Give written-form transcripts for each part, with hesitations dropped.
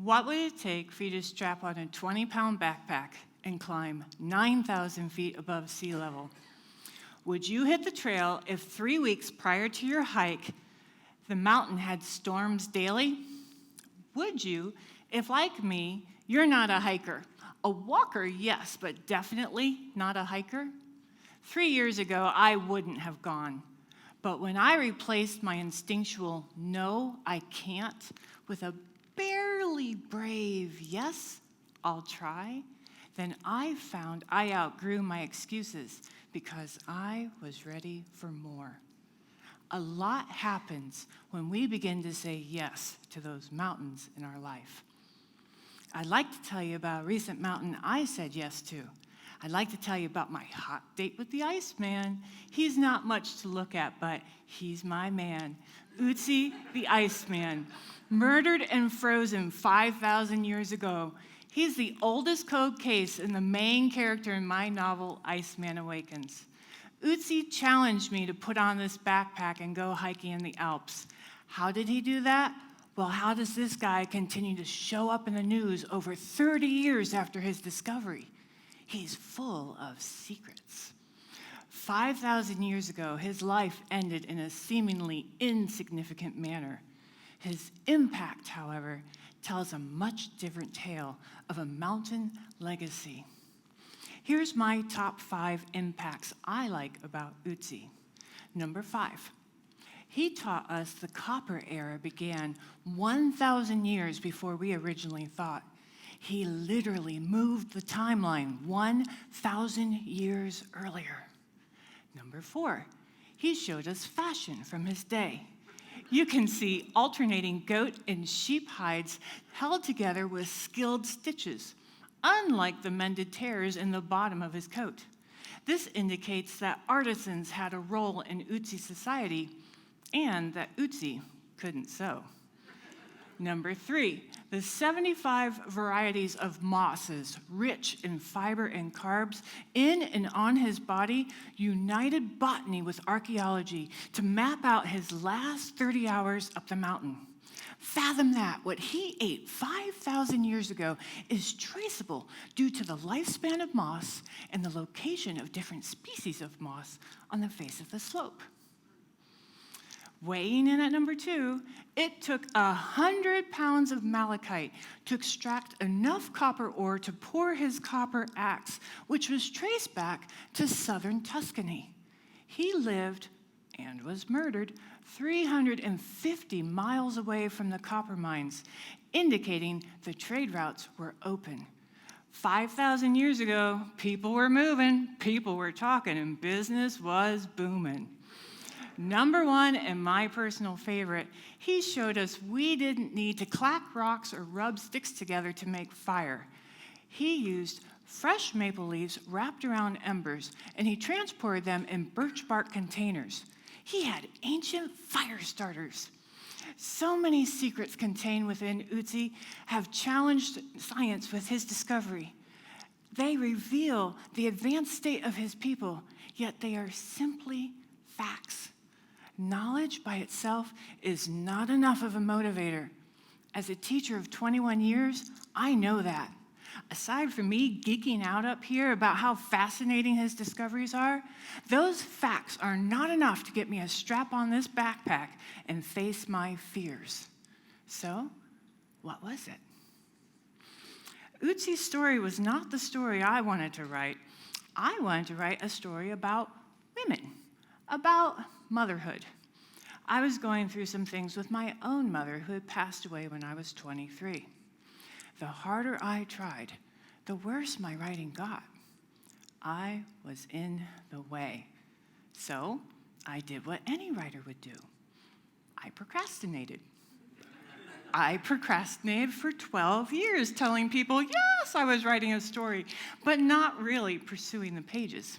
What would it take for you to strap on a 20-pound backpack and climb 9,000 feet above sea level? Would you hit the trail if 3 weeks prior to your hike, the mountain had storms daily? Would you if, like me, you're not a hiker? A walker, yes, but definitely not a hiker? 3 years ago, I wouldn't have gone. But when I replaced my instinctual "no, I can't" with a barely brave "yes, I'll try," then I found I outgrew my excuses because I was ready for more. A lot happens when we begin to say yes to those mountains in our life. I'd like to tell you about a recent mountain I said yes to. I'd like to tell you about my hot date with the Iceman. He's not much to look at, but he's my man. Ötzi, the Iceman, murdered and frozen 5,000 years ago. He's the oldest code case and the main character in my novel, Iceman Awakens. Ötzi challenged me to put on this backpack and go hiking in the Alps. How did he do that? Well, how does this guy continue to show up in the news over 30 years after his discovery? He's full of secrets. 5,000 years ago, his life ended in a seemingly insignificant manner. His impact, however, tells a much different tale of a mountain legacy. Here's my top 5 impacts I like about Ötzi. Number 5, he taught us the copper era began 1,000 years before we originally thought. He literally moved the timeline 1,000 years earlier. Number 4, he showed us fashion from his day. You can see alternating goat and sheep hides held together with skilled stitches, unlike the mended tears in the bottom of his coat. This indicates that artisans had a role in Ötzi's society and that Ötzi couldn't sew. Number 3, the 75 varieties of mosses, rich in fiber and carbs, in and on his body, united botany with archaeology to map out his last 30 hours up the mountain. Fathom that, what he ate 5,000 years ago is traceable due to the lifespan of moss and the location of different species of moss on the face of the slope. Weighing in at number 2, it took 100 pounds of malachite to extract enough copper ore to pour his copper axe, which was traced back to southern Tuscany. He lived and was murdered 350 miles away from the copper mines, indicating the trade routes were open. 5,000 years ago, people were moving, people were talking, and business was booming. Number 1, and my personal favorite, he showed us we didn't need to clack rocks or rub sticks together to make fire. He used fresh maple leaves wrapped around embers, and he transported them in birch bark containers. He had ancient fire starters. So many secrets contained within Ötzi have challenged science with his discovery. They reveal the advanced state of his people, yet they are simply facts. Knowledge by itself is not enough of a motivator. As a teacher of 21 years, I know that. Aside from me geeking out up here about how fascinating his discoveries are, those facts are not enough to get me a strap on this backpack and face my fears. So, what was it? Ötzi's story was not the story I wanted to write. I wanted to write a story about women, about motherhood. I was going through some things with my own mother who had passed away when I was 23. The harder I tried, the worse my writing got. I was in the way. So I did what any writer would do. I procrastinated. I procrastinated for 12 years, telling people, yes, I was writing a story, but not really pursuing the pages.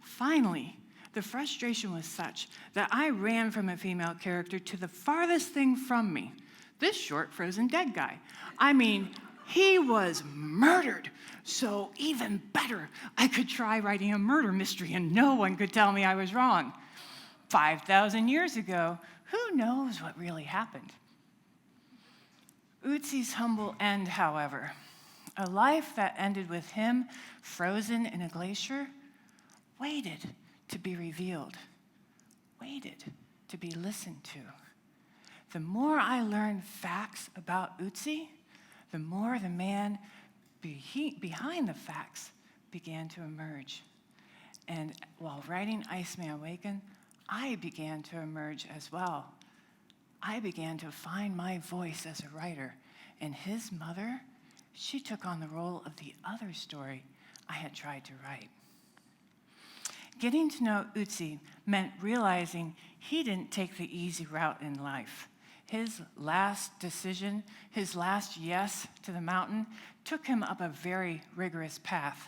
Finally, the frustration was such that I ran from a female character to the farthest thing from me, this short frozen dead guy. I mean, he was murdered. So even better, I could try writing a murder mystery and no one could tell me I was wrong. 5,000 years ago, who knows what really happened? Ötzi's humble end, however, a life that ended with him frozen in a glacier, waited to be revealed, waited to be listened to. The more I learned facts about Ötzi, the more the man behind the facts began to emerge. And while writing Iceman Awakens, I began to emerge as well. I began to find my voice as a writer, and his mother, she took on the role of the other story I had tried to write. Getting to know Ötzi meant realizing he didn't take the easy route in life. His last decision, his last yes to the mountain, took him up a very rigorous path.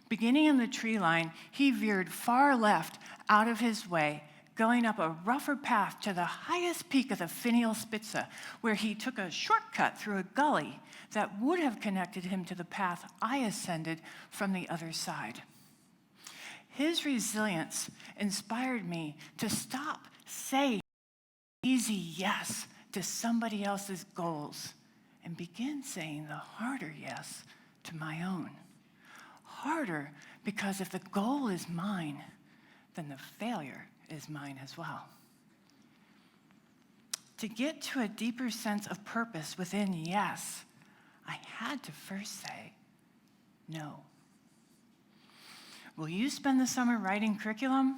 Beginning in the tree line, he veered far left out of his way, going up a rougher path to the highest peak of the Finalist, where he took a shortcut through a gully that would have connected him to the path I ascended from the other side. His resilience inspired me to stop saying easy yes to somebody else's goals and begin saying the harder yes to my own. Harder because if the goal is mine, then the failure is mine as well. To get to a deeper sense of purpose within yes, I had to first say no. Will you spend the summer writing curriculum?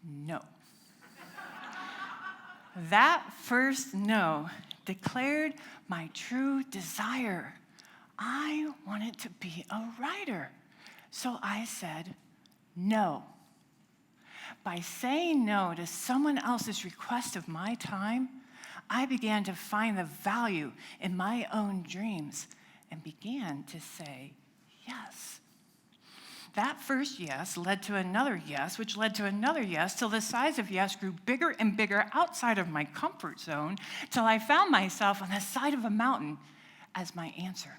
No. That first no declared my true desire. I wanted to be a writer. So I said no. By saying no to someone else's request of my time, I began to find the value in my own dreams and began to say yes. That first yes led to another yes, which led to another yes, till the size of yes grew bigger and bigger outside of my comfort zone, till I found myself on the side of a mountain as my answer.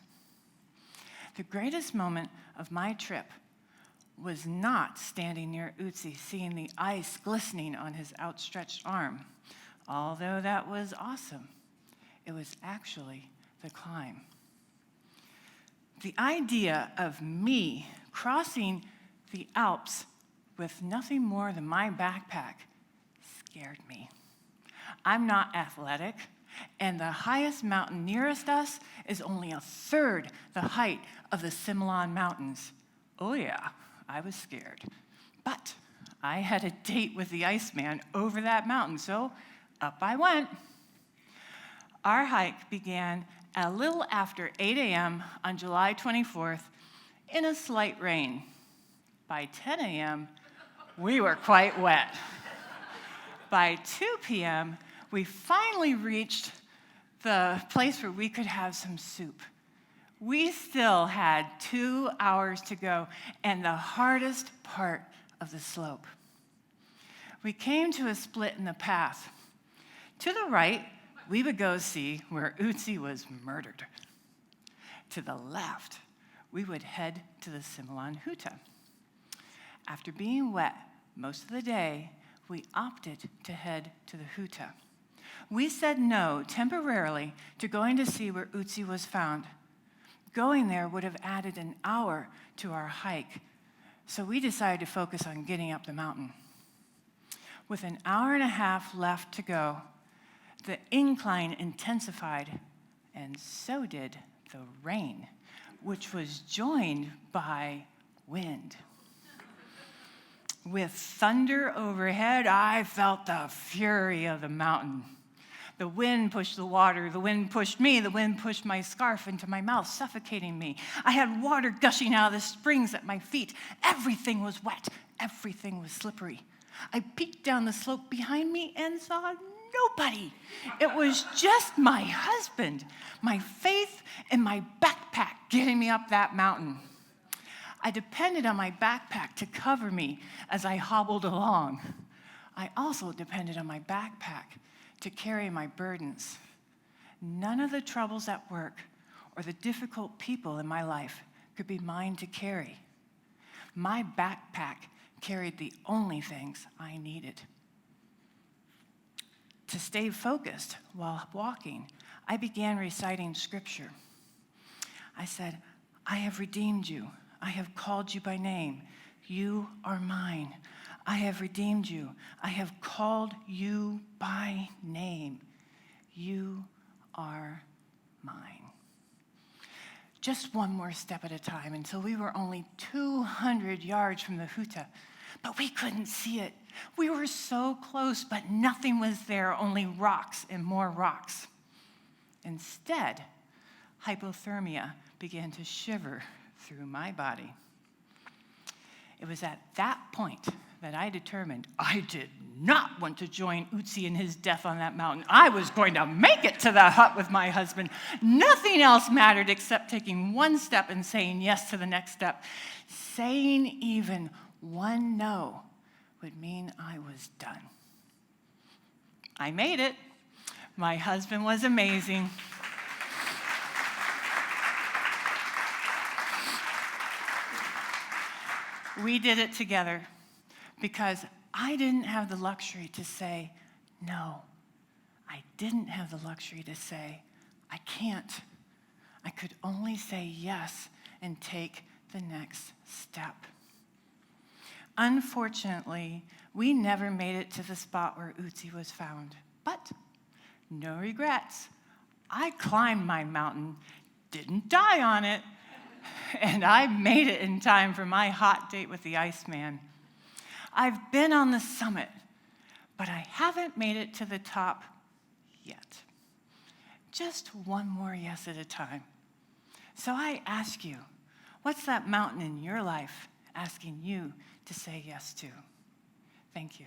The greatest moment of my trip was not standing near Ötzi, seeing the ice glistening on his outstretched arm, although that was awesome. It was actually the climb. The idea of me crossing the Alps with nothing more than my backpack scared me. I'm not athletic, and the highest mountain nearest us is only a third the height of the Similon Mountains. Oh yeah, I was scared. But I had a date with the Iceman over that mountain, so up I went. Our hike began a little after 8 a.m. on July 24th in a slight rain. By 10 a.m., we were quite wet. By 2 p.m., we finally reached the place where we could have some soup. We still had 2 hours to go and the hardest part of the slope. We came to a split in the path. To the right, we would go see where Ötzi was murdered. To the left, we would head to the Similon Huta. After being wet most of the day, we opted to head to the Huta. We said no temporarily to going to see where Ötzi was found. Going there would have added an hour to our hike, so we decided to focus on getting up the mountain. With an hour and a half left to go, the incline intensified, and so did the rain, which was joined by wind. With thunder overhead, I felt the fury of the mountain. The wind pushed the water, the wind pushed me, the wind pushed my scarf into my mouth, suffocating me. I had water gushing out of the springs at my feet. Everything was wet, everything was slippery. I peeked down the slope behind me and saw nobody. It was just my husband, my faith, and my backpack getting me up that mountain. I depended on my backpack to cover me as I hobbled along. I also depended on my backpack to carry my burdens. None of the troubles at work or the difficult people in my life could be mine to carry. My backpack carried the only things I needed. To stay focused while walking, I began reciting scripture. I said, I have redeemed you. I have called you by name. You are mine. I have redeemed you. I have called you by name. You are mine. Just one more step at a time until we were only 200 yards from the huta, but we couldn't see it. We were so close, but nothing was there, only rocks and more rocks. Instead, hypothermia began to shiver through my body. It was at that point that I determined I did not want to join Ötzi in his death on that mountain. I was going to make it to the hut with my husband. Nothing else mattered except taking one step and saying yes to the next step. Saying even one no would mean I was done. I made it. My husband was amazing. We did it together because I didn't have the luxury to say no. I didn't have the luxury to say, I can't. I could only say yes and take the next step. Unfortunately, we never made it to the spot where Ötzi was found. But no regrets. I climbed my mountain, didn't die on it, and I made it in time for my hot date with the Iceman. I've been on the summit, but I haven't made it to the top yet. Just one more yes at a time. So I ask you, what's that mountain in your life asking you to say yes to? Thank you.